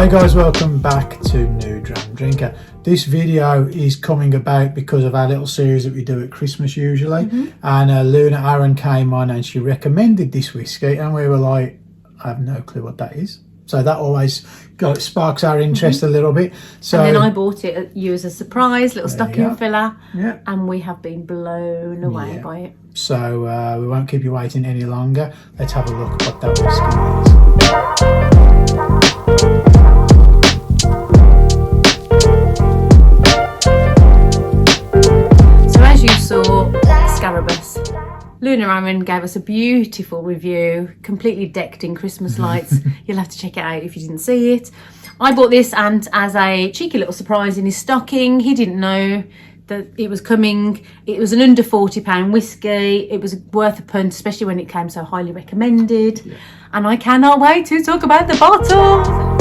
Hi guys, welcome back to New Dram Drinker. This video is coming about because of our little series that we do at Christmas usually. And Luna Aaron came on and she recommended this whiskey and we were like, I have no clue what that is. So that always sparks our interest a little bit. So, and then I bought it at you as a surprise, little stocking filler. Yeah. And we have been blown away by it. So we won't keep you waiting any longer. Let's have a look at what that whiskey is. You saw Scarabus. Luna Aaron gave us a beautiful review, completely decked in Christmas lights. You'll have to check it out if you didn't see it. I bought this, and as a cheeky little surprise in his stocking, he didn't know that it was coming. It was an under £40 whiskey. It was worth a punt, especially when it came so highly recommended. Yeah. And I cannot wait to talk about the bottle.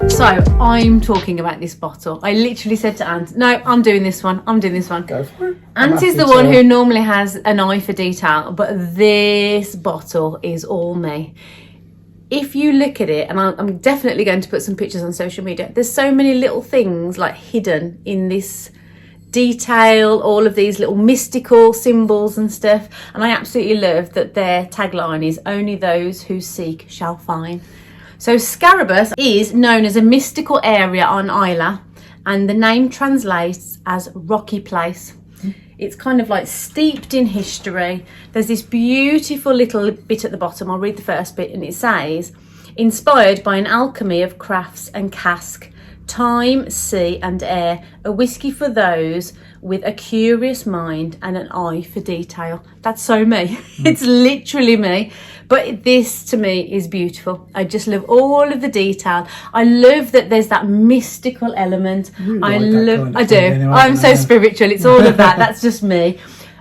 So I'm talking about this bottle. I literally said to Ant, no, I'm doing this one. I'm doing this one. Go for it. Ant is the one who normally has an eye for detail, but this bottle is all me. If you look at it, and I'm definitely going to put some pictures on social media, there's so many little things like hidden in this detail, all of these little mystical symbols and stuff. And I absolutely love that their tagline is only those who seek shall find. So Scarabus is known as a mystical area on Islay, and the name translates as rocky place. It's kind of like steeped in history. There's this beautiful little bit at the bottom. I'll read the first bit, and it says, inspired by an alchemy of crafts and cask, time, sea and air, a whiskey for those with a curious mind and an eye for detail. That's so me. It's literally me. But this to me is beautiful. I just love all of the detail. I love that there's that mystical element. I do. Anyway, I'm so spiritual. It's all of that. That's just me.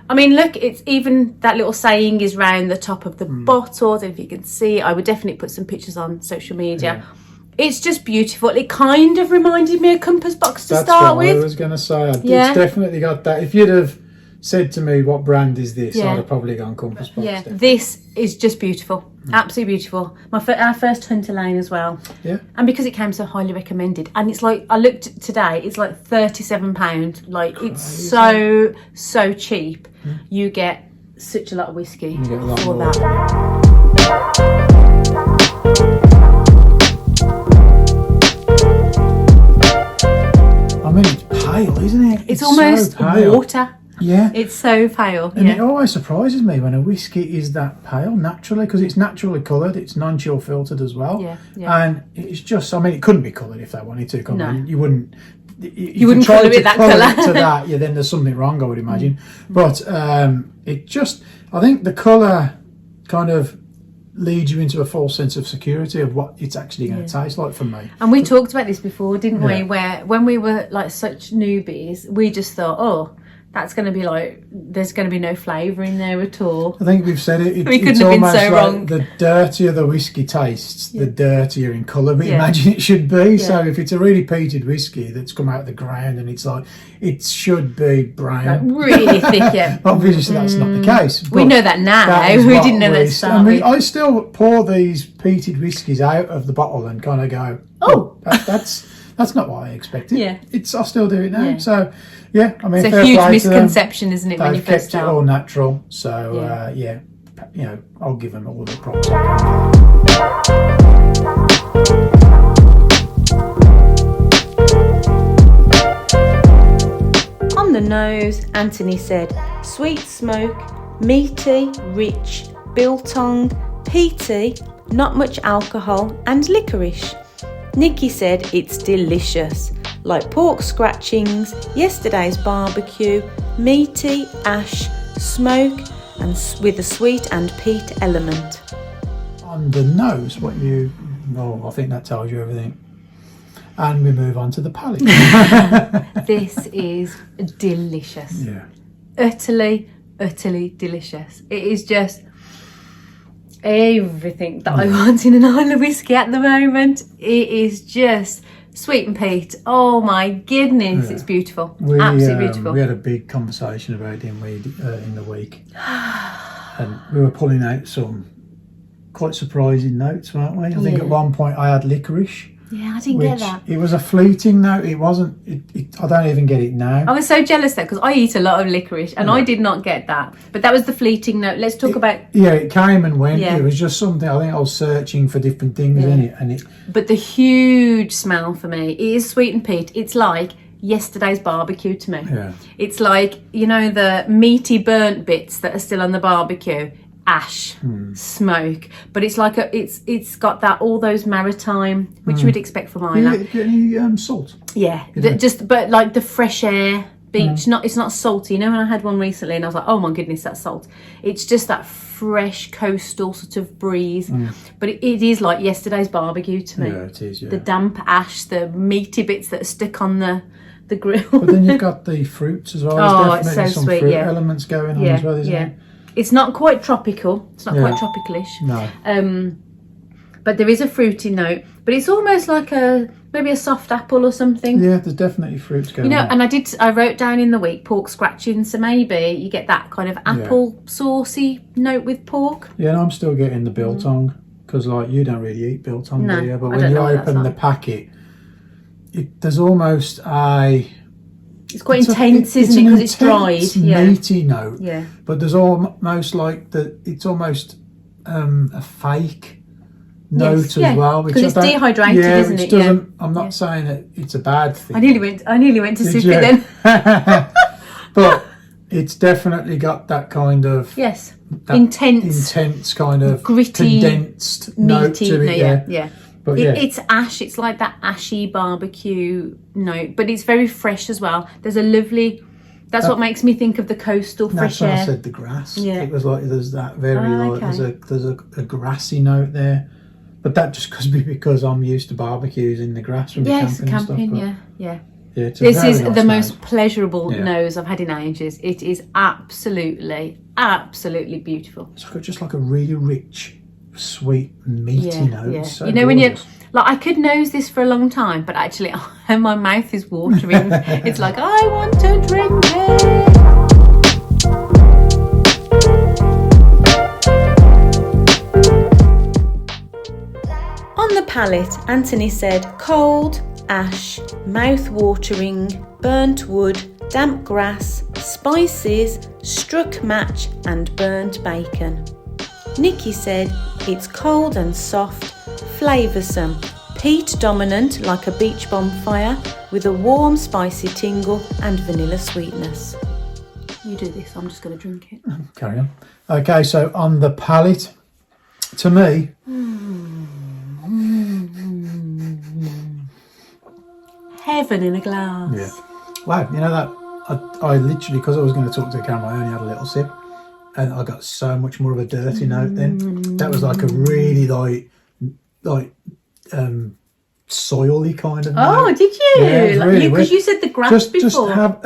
I mean, look, it's even that little saying is round the top of the bottle. I don't know if you can see. I would definitely put some pictures on social media. Yeah. It's just beautiful. It kind of reminded me of Compass Box to start with. That's what I was going to say. It's definitely got that. If you'd have said to me, what brand is this? I'd have probably gone Compass Box. Yeah, this is just beautiful. Absolutely beautiful. Our first Hunter Lane as well. Yeah. And because it came so highly recommended. And it's like, I looked today, it's like £37. Like, it's so cheap. You get such a lot of whiskey for that. I mean, it's pale, isn't it? It's almost so pale. Water. Yeah. It's so pale. And it always surprises me when a whiskey is that pale naturally, because it's naturally coloured, it's non-chill filtered as well. Yeah. And it's just, I mean, it couldn't be coloured if they wanted to. No. You wouldn't. You wouldn't colour it that colour. To that, then there's something wrong, I would imagine. But it just, I think the colour kind of leads you into a false sense of security of what it's actually going to taste like for me. And we talked about this before, didn't we? Where when we were like such newbies, we just thought, oh, that's going to be like, there's going to be no flavour in there at all. I think we've said it. We couldn't have been so wrong. The dirtier the whiskey tastes, the dirtier in colour we imagine it should be. So if it's a really peated whiskey that's come out of the ground and it's like, it should be brown. Like really thick, yeah. Obviously that's not the case. We know that now. We didn't know that started. I mean, I still pour these peated whiskies out of the bottle and kind of go, oh, that's not what I expected. Yeah. I still do it now. Yeah. So, I mean, it's a huge misconception, isn't it, when you first start? They've kept it all natural. So, I'll give them all the props. On the nose, Anthony said, sweet smoke, meaty, rich, biltong, peaty, not much alcohol, and licorice. Nicky said it's delicious, like pork scratchings, yesterday's barbecue, meaty, ash, smoke, and with a sweet and peat element. On the nose, I think that tells you everything. And we move on to the palate. This is delicious. Yeah. Utterly delicious. It is just, everything that I want in an Isle whiskey at the moment. It is just sweet and peat. Oh my goodness, it's beautiful. Absolutely beautiful. We had a big conversation about it in the week. And we were pulling out some quite surprising notes, weren't we? I think at one point I had licorice. Yeah, I didn't get that. It was a fleeting note. It wasn't. I don't even get it now. I was so jealous though because I eat a lot of licorice and I did not get that. But that was the fleeting note. Let's talk about. Yeah, it came and went. Yeah. It was just something. I think I was searching for different things in it, But the huge smell for me is sweet and peat. It's like yesterday's barbecue to me. Yeah. It's like, you know, the meaty burnt bits that are still on the barbecue. Ash, smoke, but it's like it's got that all those maritime, which you would expect from Ireland. Get any salt? Yeah, but like the fresh air beach. It's not salty. You know, when I had one recently, and I was like, oh my goodness, that's salt. It's just that fresh coastal sort of breeze. But it is like yesterday's barbecue to me. Yeah, it is. Yeah. The damp ash, the meaty bits that are stuck on the grill. But then you've got the fruits as well. There's definitely some fruit elements going on as well, isn't it? It's not quite tropical. It's not quite tropical-ish. No. But there is a fruity note. But it's almost like maybe a soft apple or something. Yeah, there's definitely fruits going on. You know, and I wrote down in the week pork scratching, so maybe you get that kind of apple saucy note with pork. Yeah, and I'm still getting the biltong because, like, you don't really eat biltong, do you? But when you open the packet, there's almost It's quite intense, isn't it? Because it's dried. Meaty note. Yeah. But there's almost like it's almost a fake note as well. Because it's dehydrated, isn't it? Doesn't, I'm not saying that it's a bad thing. I nearly went to sip it then. But it's definitely got that kind of intense kind of gritty, condensed note to it. Yeah. But it's ash. It's like that ashy barbecue note, but it's very fresh as well. There's a lovely. That's what makes me think of the coastal fresh air. That's when I said the grass. Yeah. It was like there's that very there's a grassy note there, but that just could be because I'm used to barbecues in the grass from camping and stuff. Yeah. This is the most pleasurable nose I've had in ages. It is absolutely beautiful. It's just like a really rich, sweet, meaty note. Yeah. So you know, when you like, I could nose this for a long time, but actually, my mouth is watering. It's like I want to drink it. On the palate, Anthony said cold, ash, mouth-watering, burnt wood, damp grass, spices, struck match and burnt bacon. Nicky said it's cold and soft, flavoursome, peat dominant like a beach bonfire with a warm spicy tingle and vanilla sweetness. You do this, I'm just going to drink it. Carry on. Okay, so on the palate, to me... Heaven in a glass. Yeah. Wow, you know that I literally, because I was going to talk to the camera, I only had a little sip, and I got so much more of a dirty note then. That was like a really like soily kind of note. Oh, did you? Yeah, because you said the grass before. Just have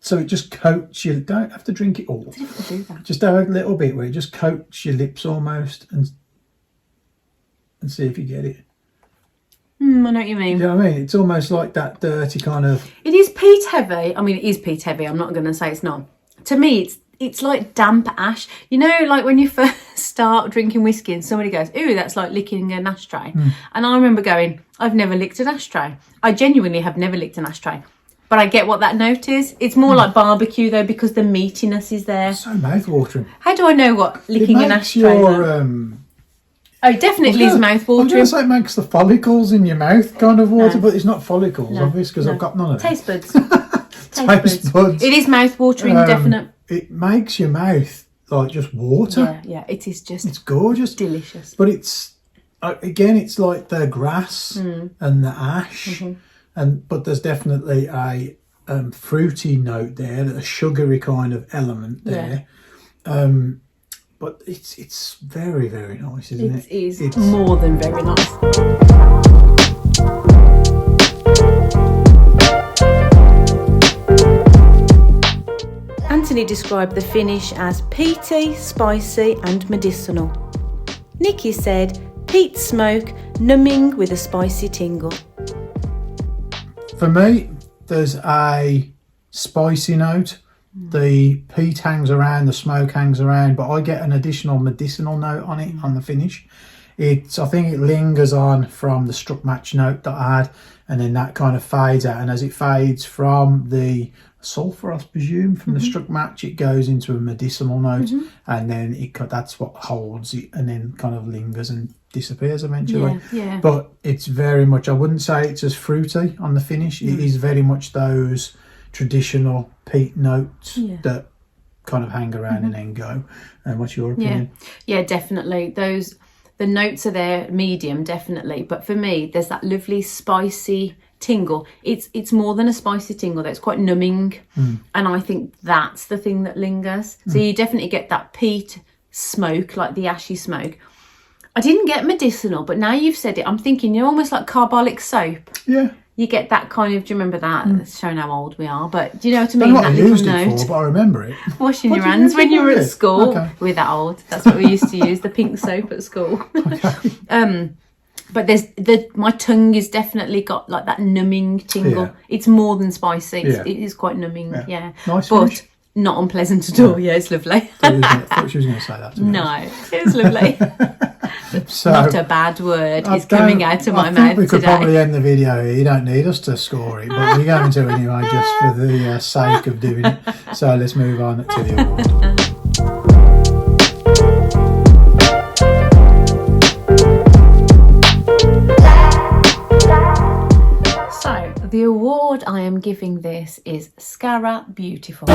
so it just coats you. Don't have to drink it all. I didn't have to do that. Just have a little bit where it just coats your lips almost, and see if you get it. I know what you mean. You know what I mean? It's almost like that dirty kind of... It is peat heavy. I mean, it is peat heavy. I'm not going to say it's not. To me, it's like damp ash. You know, like when you first start drinking whiskey and somebody goes, ooh, that's like licking an ashtray. And I remember going, I've never licked an ashtray. I genuinely have never licked an ashtray. But I get what that note is. It's more like barbecue, though, because the meatiness is there. So mouth-watering. How do I know what licking an ashtray is? Oh, it definitely is mouth-watering. I was going to say it makes the follicles in your mouth kind of water, but it's not follicles, obviously, because I've got none of them. Taste buds. Taste buds. It is mouth-watering, definite. It makes your mouth, like, just water. Yeah, it is just... It's gorgeous. Delicious. But it's, again, it's like the grass and the ash, but there's definitely a fruity note there, a sugary kind of element there. But it's very, very nice, isn't it? It is more than very nice. Anthony described the finish as peaty, spicy and medicinal. Nicky said, peat smoke, numbing with a spicy tingle. For me, there's a spicy note. The peat hangs around, the smoke hangs around, but I get an additional medicinal note on it on the finish. I think it lingers on from the struck match note that I had, and then that kind of fades out. And as it fades from the sulphur, I presume, from the struck match, it goes into a medicinal note, and then that's what holds it, and then kind of lingers and disappears eventually. Yeah. But it's very much, I wouldn't say it's as fruity on the finish. It is very much those traditional peat notes that kind of hang around and then go. And what's your opinion? Yeah, definitely. The notes are there, medium, definitely. But for me, there's that lovely spicy tingle. It's more than a spicy tingle, that's quite numbing. And I think that's the thing that lingers. So you definitely get that peat smoke, like the ashy smoke. I didn't get medicinal, but now you've said it, I'm thinking you're almost like carbolic soap. Yeah. You get that kind of, do you remember that? It's showing how old we are, but do you know what I mean? I don't know what that I little used note. it for, but I remember it. Washing your hands when you were at school. Okay. We're that old. That's what we used to use, the pink soap at school. Okay. But my tongue is definitely got like that numbing tingle. Yeah. It's more than spicy. It is quite numbing. Yeah. Nice but finish. Not unpleasant at all. Yeah, it's lovely. I thought she was going to say that to me. No, it was lovely. So, not a bad word is coming out of my mouth we could today. probably end the video here. You don't need us to score it, but we're going to anyway, just for the sake of doing it. So let's move on to the award. The award I am giving this is Scarabus Beautiful.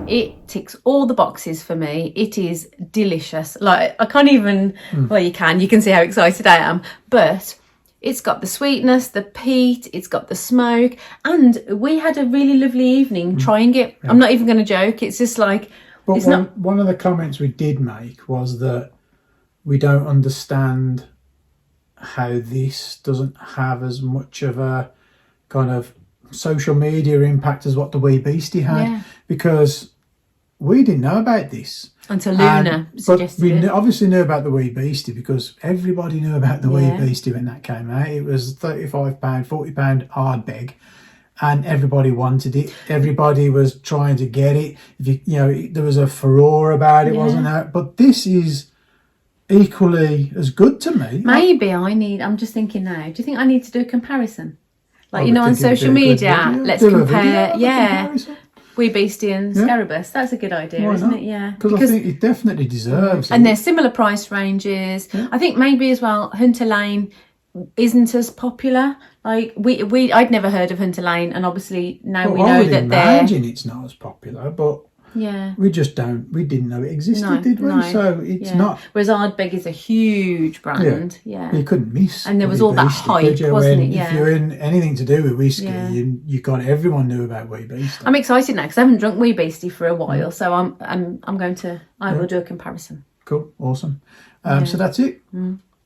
It ticks all the boxes for me. It is delicious. Like, I can't even, well, you can see how excited I am, but it's got the sweetness, the peat, it's got the smoke, and we had a really lovely evening trying it. I'm not even going to joke. It's just like, but one of the comments we did make was that we don't understand how this doesn't have as much of a kind of social media impact as what the Wee Beastie had, because we didn't know about this until Luna suggested but we it. obviously knew about the Wee Beastie because everybody knew about the Wee Beastie when that came out. It was £35, £40 hardbag, and everybody wanted it. Everybody was trying to get it. There was a furore about it, wasn't there? But this is equally as good to me. Maybe I'm just thinking now, do you think I need to do a comparison? Like, on social media, let's compare, Wee Beastie and Scarabus. That's a good idea, isn't it? Yeah. Because I think it definitely deserves it. And there's similar price ranges. Yeah. I think maybe as well, Hunter Lane isn't as popular. Like, I'd never heard of Hunter Lane, and obviously now we know that they're... I imagine it's not as popular, but... Yeah. We didn't know it existed, did we? No. So it's not. Whereas Ardbeg is a huge brand. Yeah. You couldn't miss. And there was all that hype, wasn't it? Yeah. If you're in anything to do with whiskey, everyone knew about Wee Beastie. I'm excited now because I haven't drunk Wee Beastie for a while, so I will do a comparison. Cool, awesome. So that's it.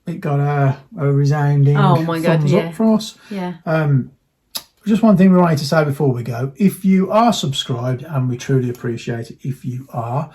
It got a resounding thumbs up for us. Yeah. Just one thing we wanted to say before we go. If you are subscribed, and we truly appreciate it if you are,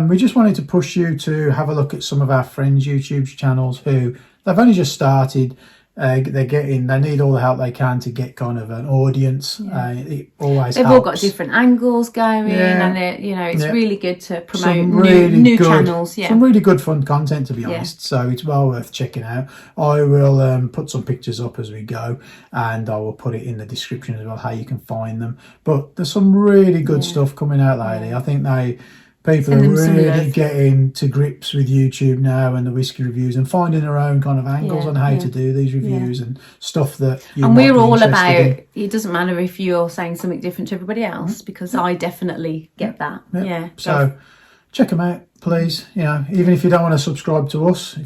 we just wanted to push you to have a look at some of our friends' YouTube channels who they've only just started. They need all the help they can to get kind of an audience. It always They've helps. all got different angles going, and it's really good to promote new channels. Yeah, some really good fun content, to be honest. So it's well worth checking out. I will put some pictures up as we go, and I will put it in the description as well how you can find them. But there's some really good stuff coming out lately. I think people are really getting to grips with YouTube now and the whiskey reviews and finding their own kind of angles on how to do these reviews and stuff that you and we're all about in. It doesn't matter if you're saying something different to everybody else, because I definitely get that. Yeah. So check them out, please. Even if you don't want to subscribe to us,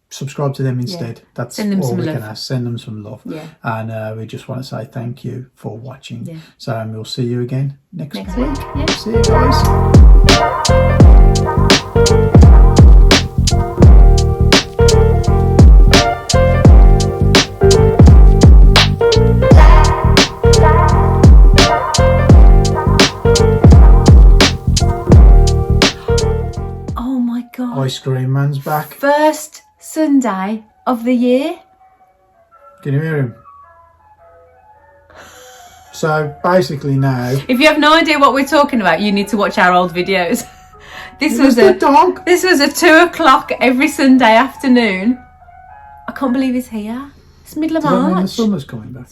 subscribe to them instead. That's all we can ask. Send them some love. And we just want to say thank you for watching. So we'll see you again next week. See you guys. Oh my God. Ice Scream Man's back. First Sunday of the year. Can you hear him? So basically now, if you have no idea what we're talking about, you need to watch our old videos. This was a dog. This was a 2 o'clock every Sunday afternoon. I can't believe it's here. It's middle of March. The summer's coming back.